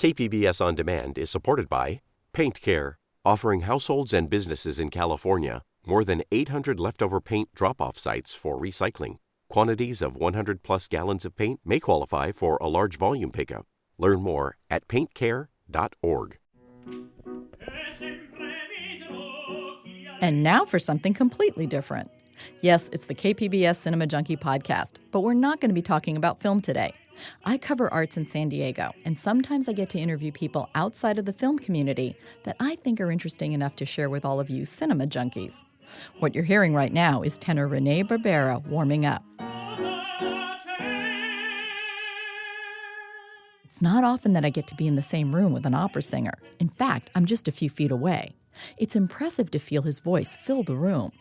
KPBS On Demand is supported by Paint Care, offering households and businesses in California more than 800 leftover paint drop-off sites for recycling. Quantities of 100-plus gallons of paint may qualify for a large volume pickup. Learn more at paintcare.org. And now for something completely different. Yes, it's the KPBS Cinema Junkie podcast, but we're not going to be talking about film today. I cover arts in San Diego, and sometimes I get to interview people outside of the film community that I think are interesting enough to share with all of you cinema junkies. What you're hearing right now is tenor Rene Barbera warming up. It's not often that I get to be in the same room with an opera singer. In fact, I'm just a few feet away. It's impressive to feel his voice fill the room.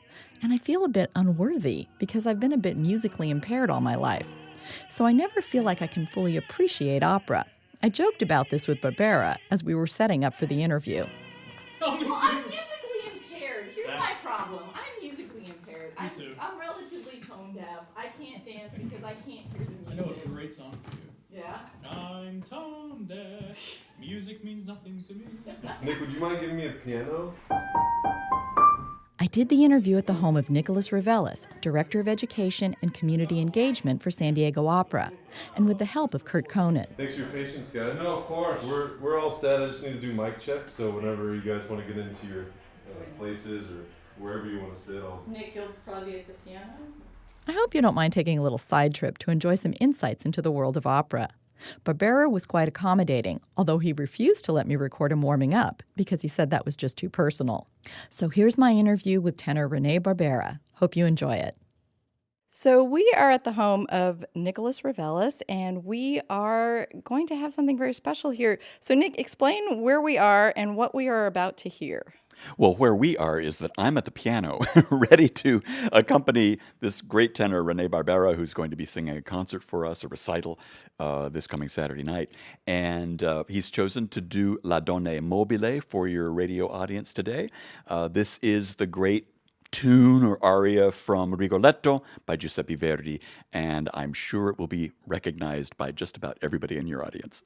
And I feel a bit unworthy because I've been a bit musically impaired all my life. So I never feel like I can fully appreciate opera. I joked about this with Barbera as we were setting up for the interview. Well, I'm musically impaired. Here's my problem. I'm musically impaired. I'm relatively tone deaf. I can't dance because I can't hear the music. I know a great song for you. Yeah? I'm tone deaf. Music means nothing to me. Nick, would you mind giving me a piano? I did the interview at the home of Nicholas Reveles, Director of Education and Community Engagement for San Diego Opera, and with the help of Kurt Conan. Thanks for your patience, guys. No, of course. We're all set. I just need to do mic checks, so whenever you guys want to get into your places or wherever you want to sit, Nick, you'll probably be at the piano? I hope you don't mind taking a little side trip to enjoy some insights into the world of opera. Barbera was quite accommodating, although he refused to let me record him warming up because he said that was just too personal. So here's my interview with tenor Rene Barbera. Hope you enjoy it. So we are at the home of Nicholas Reveles, and we are going to have something very special here. So Nick, explain where we are and what we are about to hear. Well, where we are is that I'm at the piano, ready to accompany this great tenor, Rene Barbera, who's going to be singing a concert for us, a recital, this coming Saturday night. And he's chosen to do La Donna Mobile for your radio audience today. This is the great tune or aria from Rigoletto by Giuseppe Verdi, and I'm sure it will be recognized by just about everybody in your audience.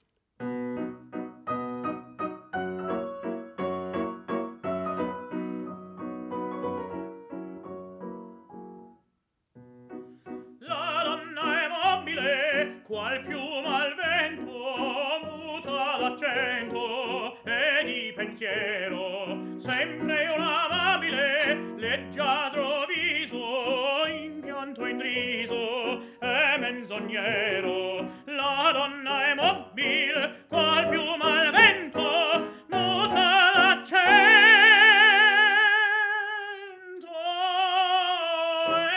Qual piuma al vento muta d'accento e di pensiero, sempre un amabile, leggiadro viso, impianto intriso e menzognero. La donna è mobile, qual piuma al vento muta d'accento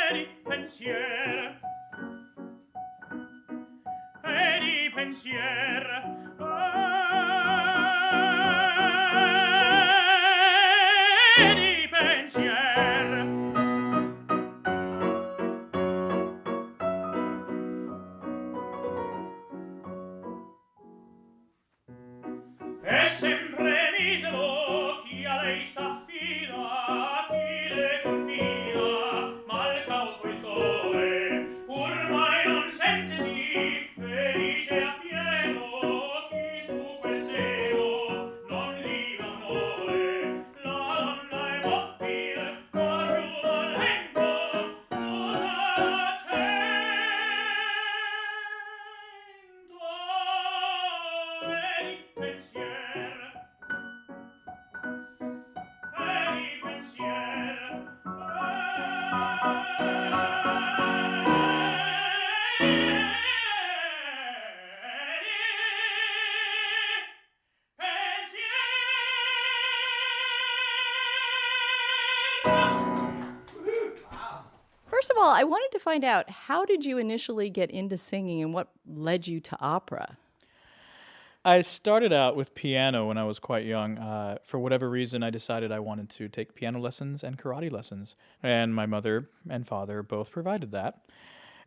e di pensiero. Pensier di pensier è sempre misero chi a lei s'affida, chi le confida, mal cauto il cuore, pur mai non sentesi felice appieno chi su quel seno non li amore. La donna è mobile, qual piuma al vento, muta d'accento e di pensier. E di pensier. First of all, I wanted to find out, how did you initially get into singing and what led you to opera? I started out with piano when I was quite young. For whatever reason, I decided I wanted to take piano lessons and karate lessons. And my mother and father both provided that.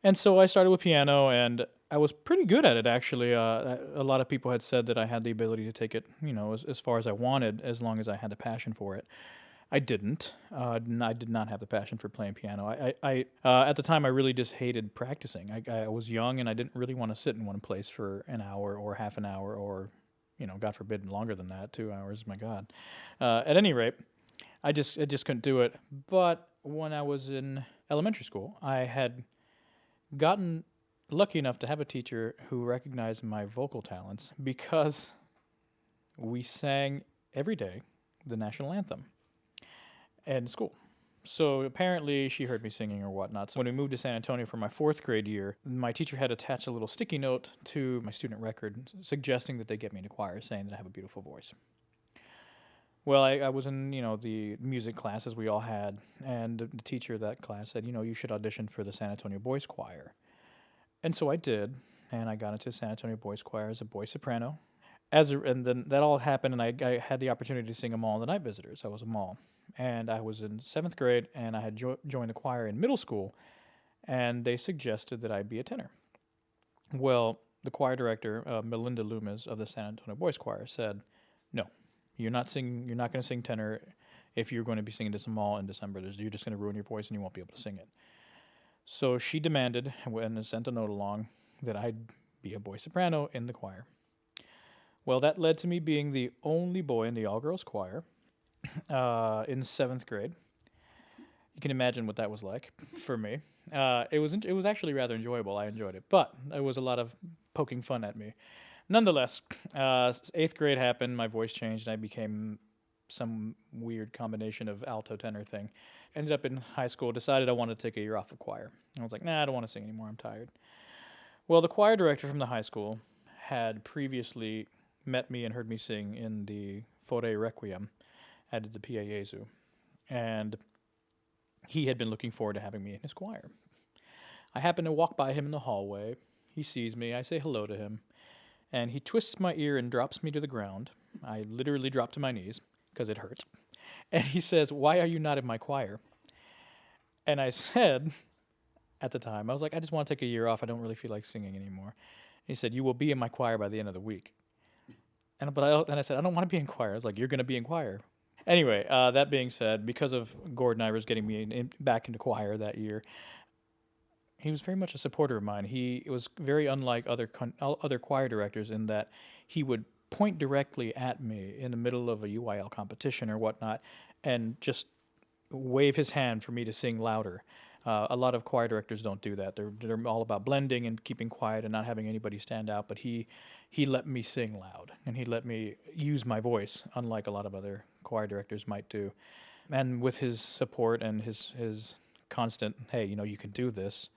And so I started with piano, and I was pretty good at it, actually. A lot of people had said that I had the ability to take it, as far as I wanted, as long as I had the passion for it. I didn't. I did not have the passion for playing piano. I at the time, I really just hated practicing. I was young, and I didn't really want to sit in one place for an hour or half an hour or God forbid, longer than that, 2 hours. My God. At any rate, I just couldn't do it. But when I was in elementary school, I had gotten lucky enough to have a teacher who recognized my vocal talents because we sang every day the national anthem in school. So apparently she heard me singing or whatnot. So when we moved to San Antonio for my 4th grade year, my teacher had attached a little sticky note to my student record suggesting that they get me into choir, saying that I have a beautiful voice. Well, I was in, the music classes we all had, and the teacher of that class said, you should audition for the San Antonio Boys Choir. And so I did, and I got into San Antonio Boys Choir as a boy soprano. And then that all happened, and I had the opportunity to sing them all in the Night Visitors. I was a mall. And I was in 7th grade, and I had joined the choir in middle school, and they suggested that I be a tenor. Well, the choir director, Melinda Loomis of the San Antonio Boys Choir, said, no, you're not going to sing tenor if you're going to be singing to mall in December. You're just going to ruin your voice, and you won't be able to sing it. So she demanded, and sent a note along, that I'd be a boy soprano in the choir. Well, that led to me being the only boy in the all-girls choir in 7th grade. You can imagine what that was like for me. It was actually rather enjoyable. I enjoyed it, but there was a lot of poking fun at me. Nonetheless, 8th grade happened. My voice changed, and I became some weird combination of alto tenor thing. Ended up in high school. Decided I wanted to take a year off of choir. I was like, nah, I don't want to sing anymore. I'm tired. Well, the choir director from the high school had previously met me and heard me sing in the Fore Requiem at the PA Jesu, and he had been looking forward to having me in his choir. I happen to walk by him in the hallway. He sees me. I say hello to him, and he twists my ear and drops me to the ground. I literally drop to my knees because it hurts. And he says, "Why are you not in my choir?" And I said, at the time, I was like, I just want to take a year off. I don't really feel like singing anymore. He said, "You will be in my choir by the end of the week." And I said, "I don't want to be in choir." I was like, "You're going to be in choir." Anyway, that being said, because of Gordon Ivers getting me back into choir that year, he was very much a supporter of mine. He was very unlike other choir directors in that he would point directly at me in the middle of a UIL competition or whatnot and just wave his hand for me to sing louder. A lot of choir directors don't do that. They're all about blending and keeping quiet and not having anybody stand out, but he let me sing loud, and he let me use my voice, unlike a lot of other choir directors might do. And with his support and his constant, hey, you can do this,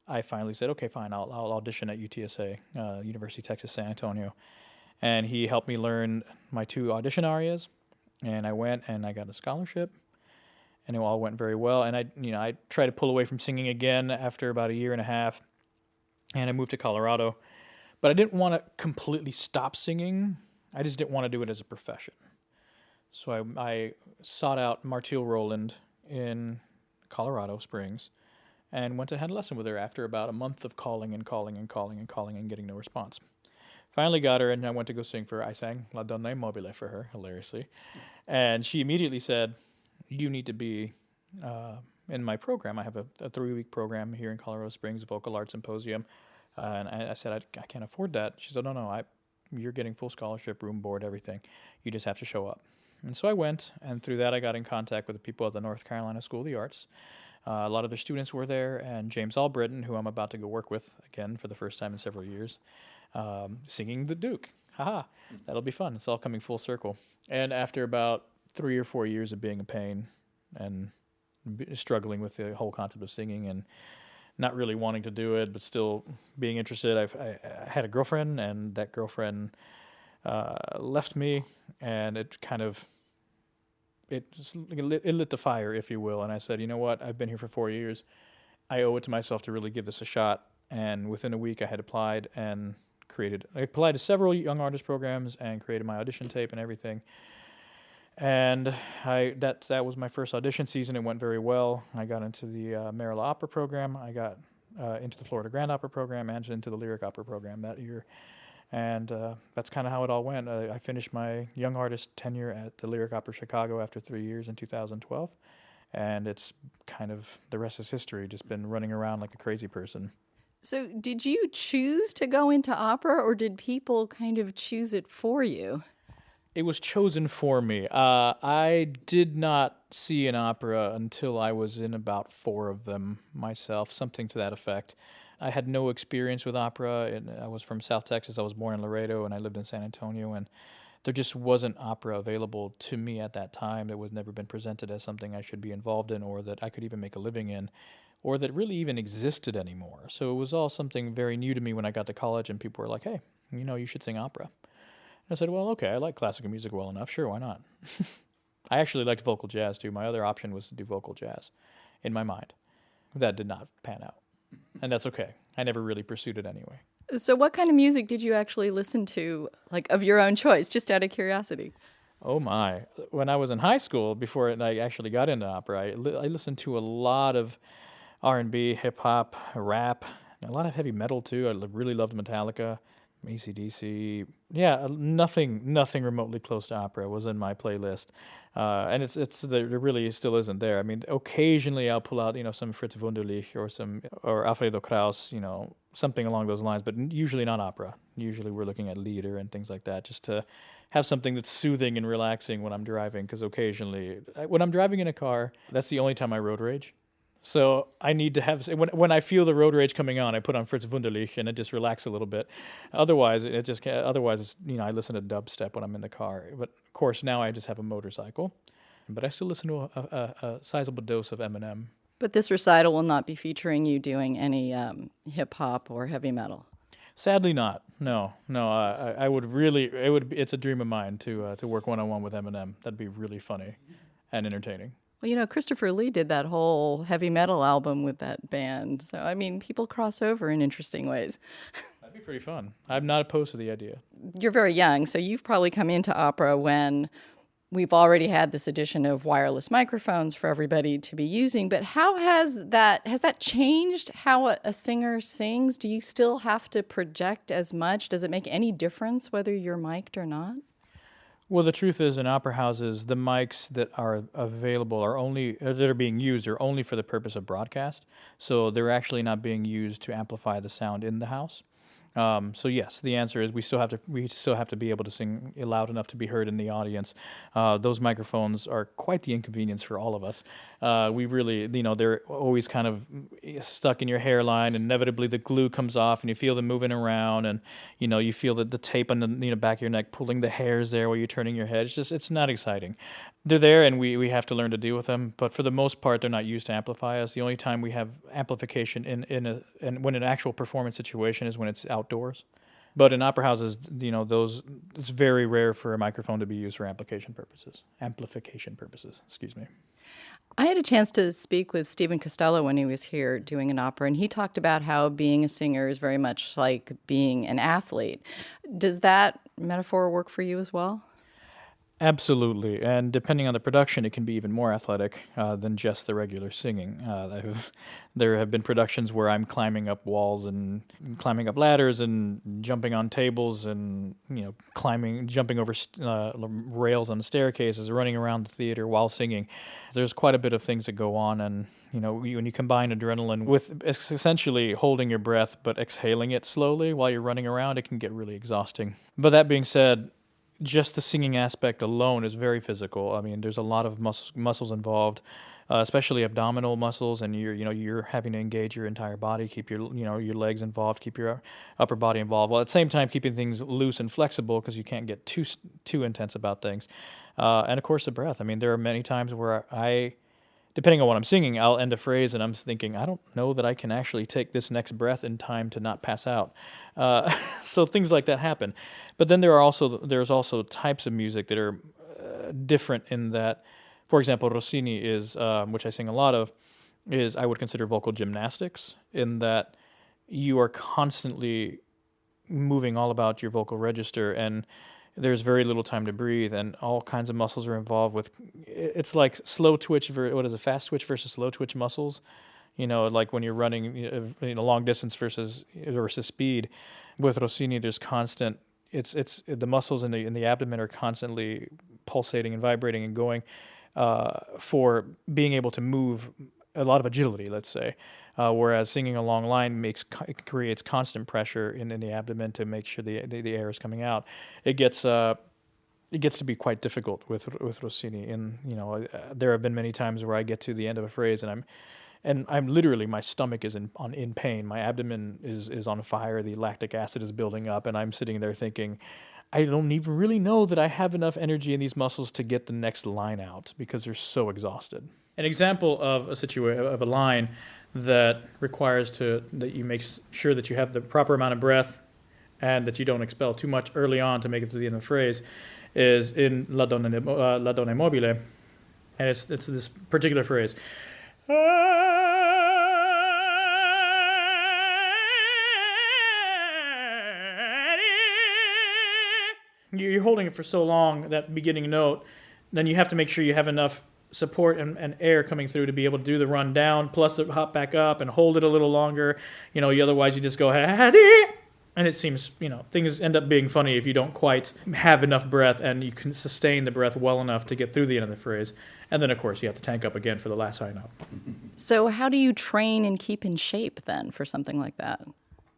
I finally said, okay, fine, I'll audition at UTSA, University of Texas San Antonio. And he helped me learn my 2 audition arias, and I went and I got a scholarship, and it all went very well. And I tried to pull away from singing again after about a year and a half, and I moved to Colorado. But I didn't want to completely stop singing. I just didn't want to do it as a profession. So I sought out Martille Rowland in Colorado Springs and went and had a lesson with her after about a month of calling and getting no response. Finally got her, and I went to go sing for her. I sang La Donna Immobile for her, hilariously. And she immediately said, "You need to be in my program. I have a 3-week program here in Colorado Springs, Vocal Arts Symposium." And I said, I can't afford that. She said, no, you're getting full scholarship, room, board, everything. You just have to show up. And so I went, and through that I got in contact with the people at the North Carolina School of the Arts. A lot of their students were there, and James Albritton, who I'm about to go work with again for the first time in several years, singing the Duke. Haha, that'll be fun. It's all coming full circle. And after about 3 or 4 years of being a pain and struggling with the whole concept of singing and not really wanting to do it, but still being interested, I had a girlfriend, and that girlfriend left me, and it lit the fire, if you will. And I said, you know what? I've been here for 4 years. I owe it to myself to really give this a shot. And within a week, I had applied to several young artist programs and created my audition tape and everything. And that was my first audition season. It went very well. I got into the Maryla Opera program. I got into the Florida Grand Opera program and into the Lyric Opera program that year. And that's kind of how it all went. I finished my young artist tenure at the Lyric Opera Chicago after 3 years in 2012. And it's kind of, the rest is history, just been running around like a crazy person. So did you choose to go into opera, or did people kind of choose it for you? It was chosen for me. I did not see an opera until I was in about 4 of them myself, something to that effect. I had no experience with opera, and I was from South Texas. I was born in Laredo, and I lived in San Antonio, and there just wasn't opera available to me at that time. That was never been presented as something I should be involved in, or that I could even make a living in, or that really even existed anymore. So it was all something very new to me when I got to college, and people were like, "Hey, you should sing opera." I said, well, okay, I like classical music well enough. Sure, why not? I actually liked vocal jazz, too. My other option was to do vocal jazz in my mind. That did not pan out. And that's okay. I never really pursued it anyway. So what kind of music did you actually listen to, like of your own choice, just out of curiosity? Oh, my. When I was in high school, before I actually got into opera, I listened to a lot of R&B, hip-hop, rap, a lot of heavy metal, too. I really loved Metallica. AC/DC, yeah, nothing remotely close to opera was in my playlist, and there really still isn't there. I mean, occasionally I'll pull out some Fritz Wunderlich or Alfredo Kraus, something along those lines, but usually not opera. Usually we're looking at Lieder and things like that, just to have something that's soothing and relaxing when I'm driving. Because occasionally, when I'm driving in a car, that's the only time I road rage. So I need to have when I feel the road rage coming on, I put on Fritz Wunderlich and I just relax a little bit. Otherwise, it's, I listen to dubstep when I'm in the car. But of course, now I just have a motorcycle. But I still listen to a sizable dose of Eminem. But this recital will not be featuring you doing any hip hop or heavy metal. Sadly, not. No. I would really. It's a dream of mine to work one-on-one with Eminem. That'd be really funny and entertaining. Well, Christopher Lee did that whole heavy metal album with that band. So, I mean, people cross over in interesting ways. That'd be pretty fun. I'm not opposed to the idea. You're very young, so you've probably come into opera when we've already had this addition of wireless microphones for everybody to be using. But how has that changed how a singer sings? Do you still have to project as much? Does it make any difference whether you're mic'd or not? Well, the truth is, in opera houses, the mics that are available that are being used are only for the purpose of broadcast. So they're actually not being used to amplify the sound in the house. So yes, the answer is we still have to be able to sing loud enough to be heard in the audience. Those microphones are quite the inconvenience for all of us. We really, they're always kind of stuck in your hairline, and inevitably the glue comes off, and you feel them moving around, and you feel the tape on the back of your neck pulling the hairs there while you're turning your head. It's not exciting. They're there, and we have to learn to deal with them. But for the most part, they're not used to amplify us. The only time we have amplification in when an actual performance situation is when it's outdoors. But in opera houses, it's very rare for a microphone to be used for amplification purposes. Excuse me. I had a chance to speak with Stephen Costello when he was here doing an opera, and he talked about how being a singer is very much like being an athlete. Does that metaphor work for you as well? Absolutely, and depending on the production, it can be even more athletic than just the regular singing. There have been productions where I'm climbing up walls and climbing up ladders and jumping on tables and jumping over rails on staircases, running around the theater while singing. There's quite a bit of things that go on, and when you combine adrenaline with essentially holding your breath but exhaling it slowly while you're running around, it can get really exhausting. But that being said, just the singing aspect alone is very physical. I mean, there's a lot of muscles involved, especially abdominal muscles, and you're having to engage your entire body, keep your your legs involved, keep your upper body involved, while at the same time keeping things loose and flexible because you can't get too intense about things. And of course, the breath. I mean, there are many times where depending on what I'm singing, I'll end a phrase and I'm thinking, I don't know that I can actually take this next breath in time to not pass out. So things like that happen. But then there's also types of music that are different in that, for example, Rossini is, which I sing a lot of, is I would consider vocal gymnastics in that you are constantly moving all about your vocal register, and there's very little time to breathe, and all kinds of muscles are involved with. It's like fast twitch versus slow twitch muscles. Like when you're running long distance versus speed. With Rossini, there's constant. It's the muscles in the abdomen are constantly pulsating and vibrating and going for being able to move a lot of agility, let's say. Whereas singing a long line creates constant pressure in the abdomen to make sure the air is coming out. It gets to be quite difficult with Rossini. And there have been many times where I get to the end of a phrase and I'm literally, my stomach is in pain. My abdomen is on fire. The lactic acid is building up, and I'm sitting there thinking, I don't even really know that I have enough energy in these muscles to get the next line out because they're so exhausted. An example of a line that requires that you make sure that you have the proper amount of breath and that you don't expel too much early on to make it through the end of the phrase is in La Donna Mobile, and it's this particular phrase. You're holding it for so long, that beginning note, then you have to make sure you have enough support and air coming through to be able to do the run down, plus hop back up and hold it a little longer. Otherwise you just go, and it seems, things end up being funny if you don't quite have enough breath and you can sustain the breath well enough to get through the end of the phrase. And then, of course, you have to tank up again for the last high note. So how do you train and keep in shape then for something like that?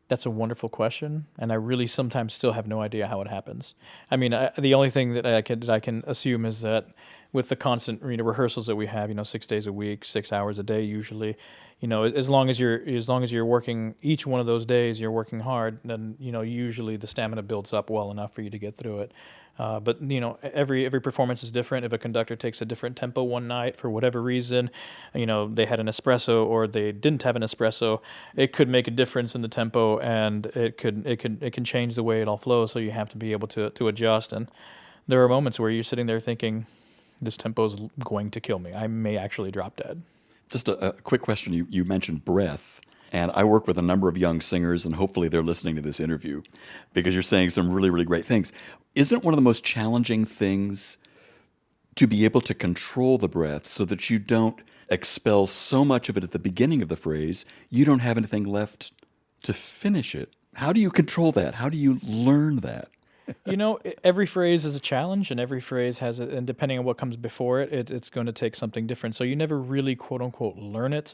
That's a wonderful question, and I really sometimes still have no idea how it happens. I mean, the only thing that I can assume is that with the constant rehearsals that we have, 6 days a week, 6 hours a day usually, as long as you're working each one of those days, you're working hard, then usually the stamina builds up well enough for you to get through it. But every performance is different. If a conductor takes a different tempo one night for whatever reason, they had an espresso or they didn't have an espresso, it could make a difference in the tempo, and it can change the way it all flows. So you have to be able to adjust. And there are moments where you're sitting there thinking, this tempo is going to kill me. I may actually drop dead. Just a quick question. You mentioned breath. And I work with a number of young singers, and hopefully they're listening to this interview because you're saying some really, really great things. Isn't one of the most challenging things to be able to control the breath so that you don't expel so much of it at the beginning of the phrase, you don't have anything left to finish it? How do you control that? How do you learn that? Every phrase is a challenge, and every phrase has it, and depending on what comes before it, it's going to take something different. So you never really, quote unquote, learn it.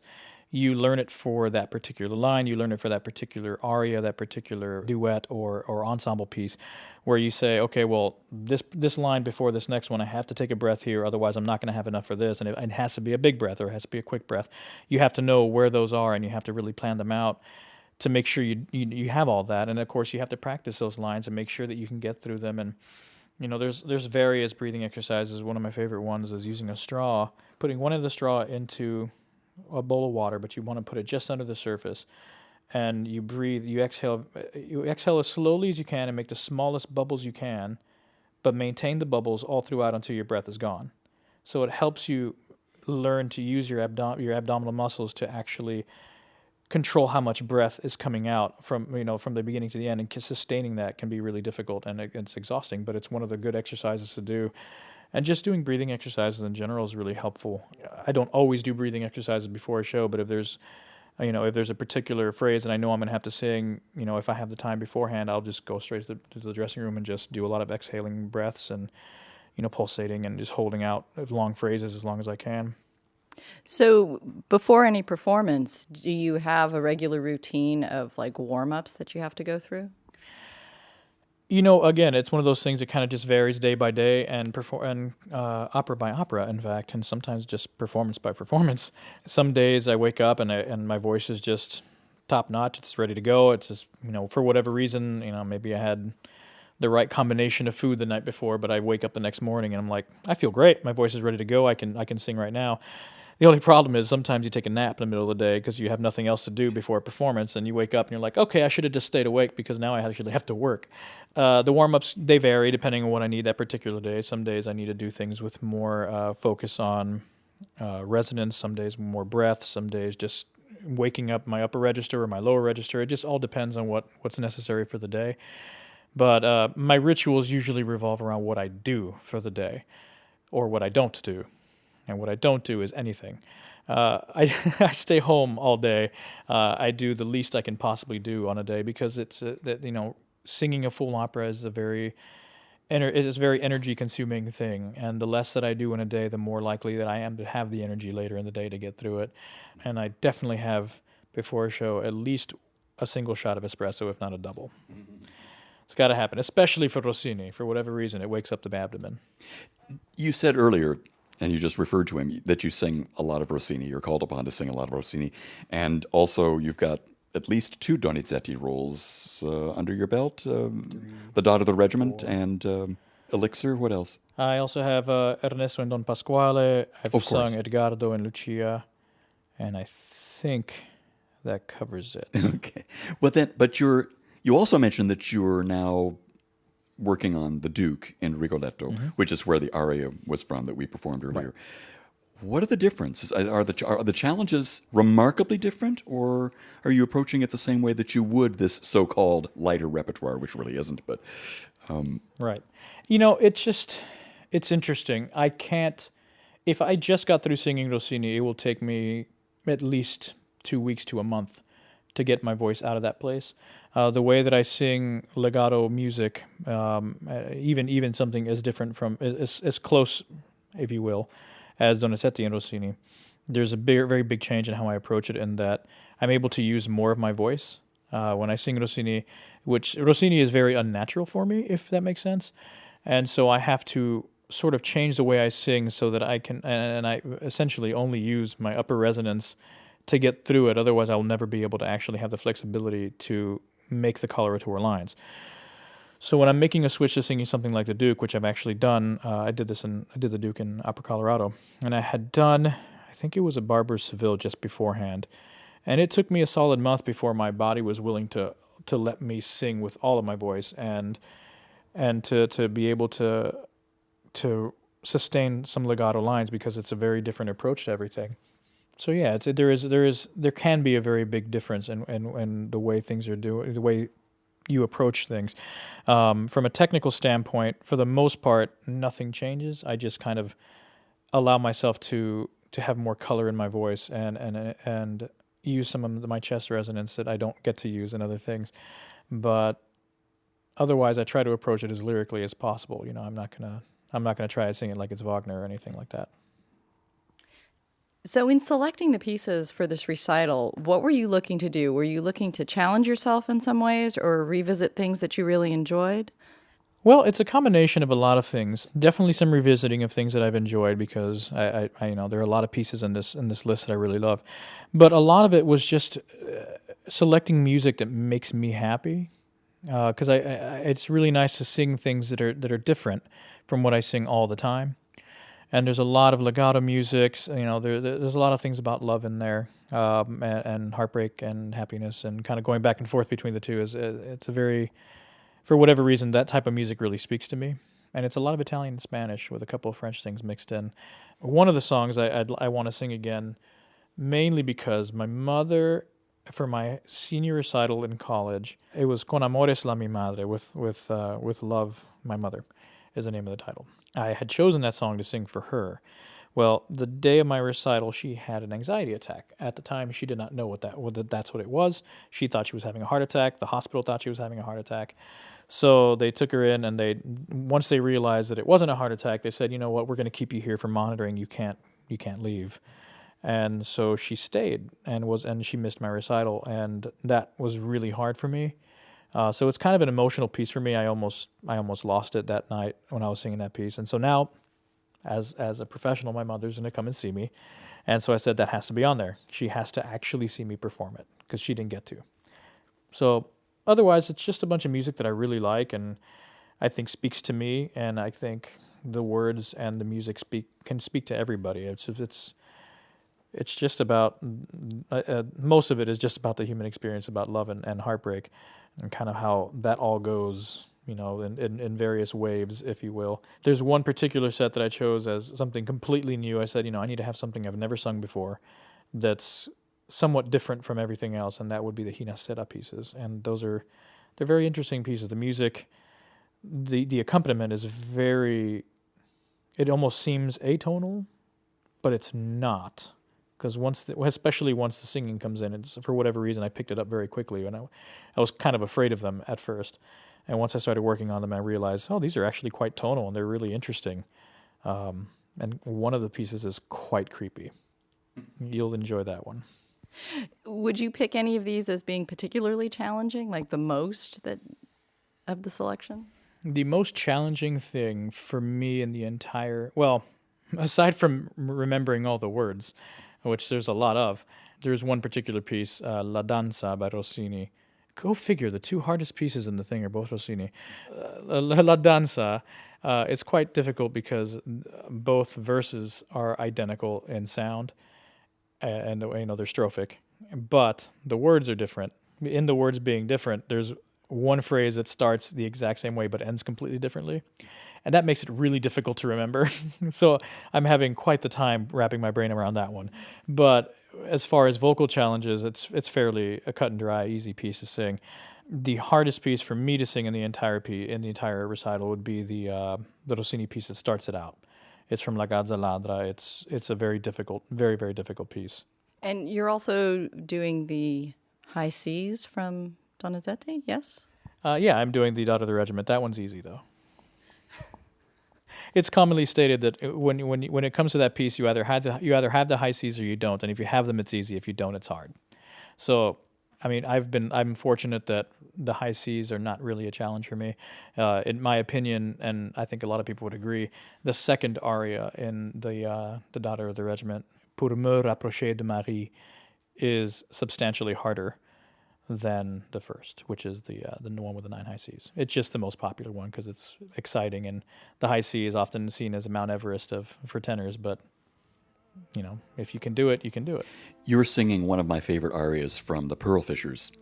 You learn it for that particular line, you learn it for that particular aria, that particular duet or ensemble piece, where you say, okay, well, this line before this next one, I have to take a breath here, otherwise I'm not going to have enough for this, and it has to be a big breath or it has to be a quick breath. You have to know where those are, and you have to really plan them out to make sure you have all that. And of course, you have to practice those lines and make sure that you can get through them. And there's various breathing exercises. One of my favorite ones is using a straw, putting one end of the straw into a bowl of water, but you want to put it just under the surface, and you breathe, you exhale as slowly as you can and make the smallest bubbles you can, but maintain the bubbles all throughout until your breath is gone. So it helps you learn to use your abdominal muscles to actually control how much breath is coming out from the beginning to the end, and sustaining that can be really difficult and it's exhausting, but it's one of the good exercises to do. And just doing breathing exercises in general is really helpful. I don't always do breathing exercises before a show, but if there's a particular phrase and I know I'm going to have to sing, if I have the time beforehand, I'll just go straight to the dressing room and just do a lot of exhaling breaths and, pulsating and just holding out long phrases as long as I can. So before any performance, do you have a regular routine of like warm-ups that you have to go through? Again, it's one of those things that kind of just varies day by day and opera by opera, in fact, and sometimes just performance by performance. Some days I wake up and my voice is just top notch. It's ready to go. It's just, for whatever reason, maybe I had the right combination of food the night before, but I wake up the next morning and I'm like, I feel great. My voice is ready to go. I can sing right now. The only problem is sometimes you take a nap in the middle of the day because you have nothing else to do before a performance, and you wake up and you're like, okay, I should have just stayed awake because now I actually have to work. The warm-ups, they vary depending on what I need that particular day. Some days I need to do things with more focus on resonance, some days more breath, some days just waking up my upper register or my lower register. It just all depends on what's necessary for the day. But my rituals usually revolve around what I do for the day or what I don't do. And what I don't do is anything. I stay home all day. I do the least I can possibly do on a day because it's singing a full opera is a very it is a very energy consuming thing, and the less that I do in a day, the more likely that I am to have the energy later in the day to get through it. And I definitely have before a show at least a single shot of espresso, if not a double. It's got to happen, especially for Rossini. For whatever reason, it wakes up the abdomen. You said earlier, and you just referred to him, that you sing a lot of Rossini. You're called upon to sing a lot of Rossini. And also you've got at least 2 Donizetti roles under your belt. The Daughter of the Regiment and Elixir. What else? I also have Ernesto and Don Pasquale. I've sung Edgardo and Lucia. And I think that covers it. Okay. Well, but you also mentioned that you're now working on The Duke in Rigoletto, which is where the aria was from that we performed earlier. Right. What are the differences? Are the challenges remarkably different, or are you approaching it the same way that you would this so-called lighter repertoire, which really isn't? But right. It's interesting. If I just got through singing Rossini, it will take me at least 2 weeks to a month to get my voice out of that place. The way that I sing legato music, even something as different from, as close, if you will, as Donizetti and Rossini, there's a very big change in how I approach it, in that I'm able to use more of my voice. When I sing Rossini, which Rossini is very unnatural for me, if that makes sense. And so I have to sort of change the way I sing so that I can, and I essentially only use my upper resonance to get through it. Otherwise, I'll never be able to actually have the flexibility to make the coloratura lines. So when I'm making a switch to singing something like the Duke, which I've actually done, I did the Duke in Opera Colorado, and I had done, I think it was a Barber's Seville just beforehand, and it took me a solid month before my body was willing to let me sing with all of my voice and to be able to sustain some legato lines, because it's a very different approach to everything. So yeah, there can be a very big difference in the way things are doing, the way you approach things. From a technical standpoint, for the most part, nothing changes. I just kind of allow myself to have more color in my voice and use some of my chest resonance that I don't get to use in other things. But otherwise, I try to approach it as lyrically as possible. I'm not gonna try to sing it like it's Wagner or anything like that. So in selecting the pieces for this recital, what were you looking to do? Were you looking to challenge yourself in some ways or revisit things that you really enjoyed? Well, it's a combination of a lot of things. Definitely some revisiting of things that I've enjoyed, because I there are a lot of pieces in this list that I really love. But a lot of it was just selecting music that makes me happy, because it's really nice to sing things that are different from what I sing all the time. And there's a lot of legato music. There's a lot of things about love in there, and heartbreak and happiness, and kind of going back and forth between the two. It's a very, for whatever reason, that type of music really speaks to me. And it's a lot of Italian and Spanish with a couple of French things mixed in. One of the songs I want to sing again, mainly because my mother, for my senior recital in college, it was Con amores la mi madre, with love, my mother, is the name of the title. I had chosen that song to sing for her. Well, the day of my recital, she had an anxiety attack. At the time, she did not know that's what it was. She thought she was having a heart attack. The hospital thought she was having a heart attack. So they took her in, and once they realized that it wasn't a heart attack, they said, "You know what? We're going to keep you here for monitoring. You can't leave." And so she stayed, and she missed my recital, and that was really hard for me. So it's kind of an emotional piece for me. I almost lost it that night when I was singing that piece. And so now, as a professional, my mother's going to come and see me. And so I said that has to be on there. She has to actually see me perform it, because she didn't get to. So otherwise, it's just a bunch of music that I really like and I think speaks to me. And I think the words and the music can speak to everybody. It's just about, most of it is just about the human experience, about love and heartbreak, and kind of how that all goes, in various waves, if you will. There's one particular set that I chose as something completely new. I said, I need to have something I've never sung before that's somewhat different from everything else, and that would be the Hina Sera pieces. And they're very interesting pieces. The music, the accompaniment is it almost seems atonal, but it's not. Because especially once the singing comes in, for whatever reason, I picked it up very quickly, and I was kind of afraid of them at first. And once I started working on them, I realized, oh, these are actually quite tonal and they're really interesting. And one of the pieces is quite creepy. You'll enjoy that one. Would you pick any of these as being particularly challenging, like the most that of the selection? The most challenging thing for me in the entire, well, aside from remembering all the words, which there's a lot of, there's one particular piece, La Danza by Rossini. Go figure, the two hardest pieces in the thing are both Rossini. La Danza, it's quite difficult because both verses are identical in sound, and they're strophic, but the words are different. In the words being different, there's one phrase that starts the exact same way but ends completely differently, and that makes it really difficult to remember. So I'm having quite the time wrapping my brain around that one. But as far as vocal challenges, it's fairly a cut and dry, easy piece to sing. The hardest piece for me to sing in the entire recital would be the Rossini piece that starts it out. It's from La Gazza Ladra. It's a very difficult, very, very difficult piece. And you're also doing the high C's from Donizetti, yes? Yeah, I'm doing the Daughter of the Regiment. That one's easy, though. It's commonly stated that when it comes to that piece, you either have the high C's or you don't, and if you have them, it's easy. If you don't, it's hard. So, I mean, I'm fortunate that the high C's are not really a challenge for me. In my opinion, and I think a lot of people would agree, the second aria in the Daughter of the Regiment, Pour me rapprocher de Marie, is substantially harder than the first, which is the one with the 9 high C's. It's just the most popular one because it's exciting, and the high C is often seen as a Mount Everest for tenors, but if you can do it, you can do it. You're singing one of my favorite arias from the Pearl Fishers,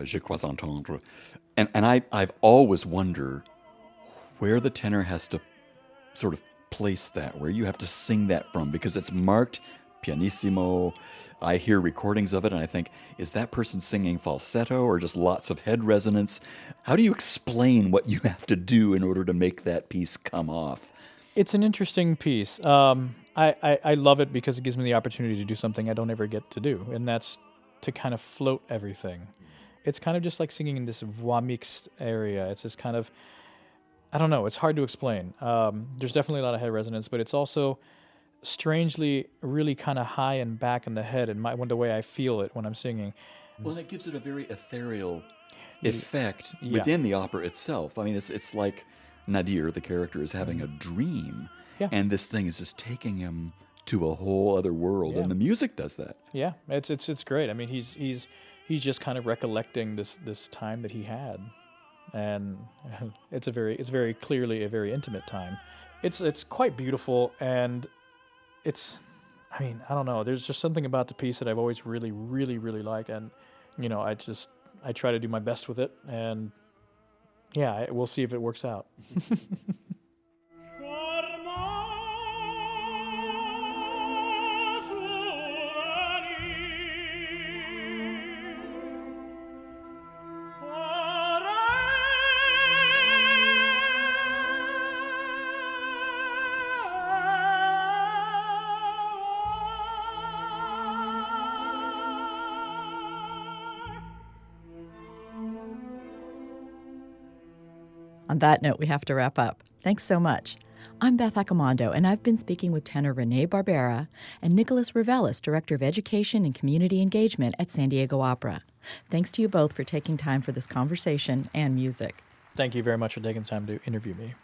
Je crois entendre. And I've always wondered where the tenor has to sort of place that, where you have to sing that from, because it's marked pianissimo. I hear recordings of it and I think, is that person singing falsetto or just lots of head resonance? How do you explain what you have to do in order to make that piece come off? It's an interesting piece. I love it because it gives me the opportunity to do something I don't ever get to do, and that's to kind of float everything. It's kind of just like singing in this voix mixte area. It's just kind of, I don't know, it's hard to explain. There's definitely a lot of head resonance, but it's also strangely really kind of high and back in the head, and the way I feel it when I'm singing. Well, and it gives it a very ethereal effect within the opera itself. I mean, it's like Nadir, the character, is having a dream, and this thing is just taking him to a whole other world, and the music does that. Yeah, it's great. I mean, he's just kind of recollecting this time that he had, and it's very clearly a very intimate time. It's quite beautiful, and I mean, I don't know. There's just something about the piece that I've always really, really, really liked, and I try to do my best with it, and we'll see if it works out. On that note, we have to wrap up. Thanks so much. I'm Beth Accomando, and I've been speaking with tenor Rene Barbera and Nicholas Revelis, Director of Education and Community Engagement at San Diego Opera. Thanks to you both for taking time for this conversation and music. Thank you very much for taking the time to interview me.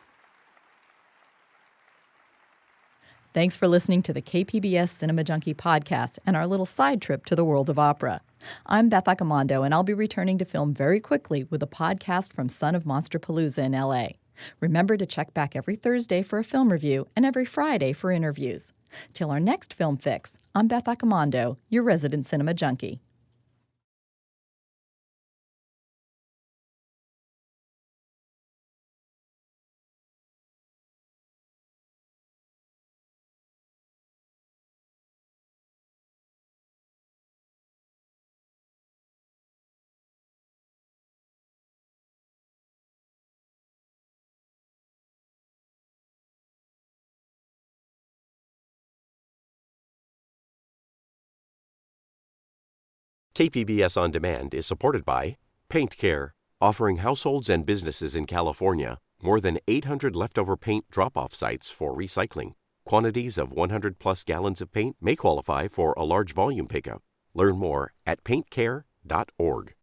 Thanks for listening to the KPBS Cinema Junkie podcast and our little side trip to the world of opera. I'm Beth Accomando, and I'll be returning to film very quickly with a podcast from Son of Monsterpalooza in L.A. Remember to check back every Thursday for a film review and every Friday for interviews. Till our next Film Fix, I'm Beth Accomando, your resident cinema junkie. KPBS On Demand is supported by Paint Care, offering households and businesses in California more than 800 leftover paint drop-off sites for recycling. Quantities of 100 plus gallons of paint may qualify for a large volume pickup. Learn more at paintcare.org.